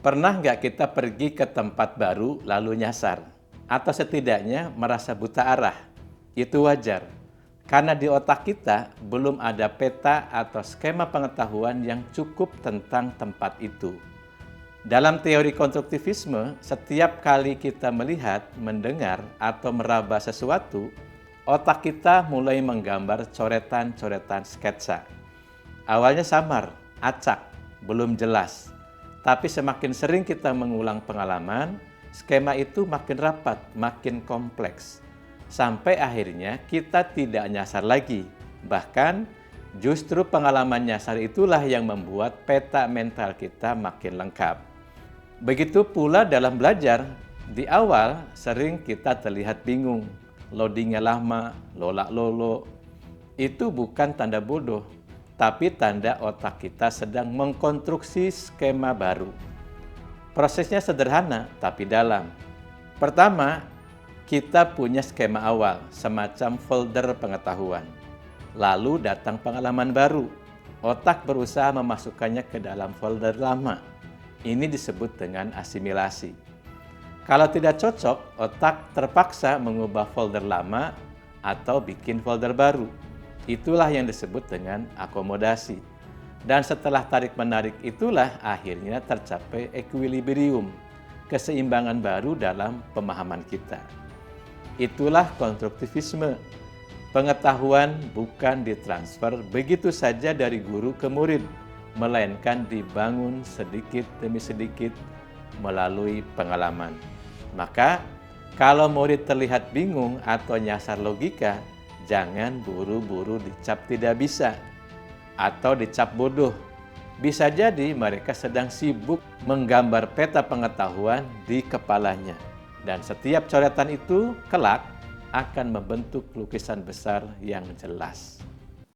Pernah nggak kita pergi ke tempat baru lalu nyasar? Atau setidaknya merasa buta arah? Itu wajar, karena di otak kita belum ada peta atau skema pengetahuan yang cukup tentang tempat itu. Dalam teori konstruktivisme, setiap kali kita melihat, mendengar, atau meraba sesuatu, otak kita mulai menggambar coretan-coretan sketsa. Awalnya samar, acak, belum jelas. Tapi semakin sering kita mengulang pengalaman, skema itu makin rapat, makin kompleks. Sampai akhirnya kita tidak nyasar lagi. Bahkan justru pengalaman nyasar itulah yang membuat peta mental kita makin lengkap. Begitu pula dalam belajar, di awal sering kita terlihat bingung, loadingnya lama, lolak-lolo. Itu bukan tanda bodoh, tapi tanda otak kita sedang mengkonstruksi skema baru. Prosesnya sederhana, tapi dalam. Pertama, kita punya skema awal, semacam folder pengetahuan. Lalu datang pengalaman baru. Otak berusaha memasukkannya ke dalam folder lama. Ini disebut dengan asimilasi. Kalau tidak cocok, otak terpaksa mengubah folder lama atau bikin folder baru. Itulah yang disebut dengan akomodasi. Dan setelah tarik-menarik itulah akhirnya tercapai equilibrium, keseimbangan baru dalam pemahaman kita. Itulah konstruktivisme. Pengetahuan bukan ditransfer begitu saja dari guru ke murid, melainkan dibangun sedikit demi sedikit melalui pengalaman. Maka, kalau murid terlihat bingung atau nyasar logika, jangan buru-buru dicap tidak bisa atau dicap bodoh. Bisa jadi mereka sedang sibuk menggambar peta pengetahuan di kepalanya. Dan setiap coretan itu kelak akan membentuk lukisan besar yang jelas.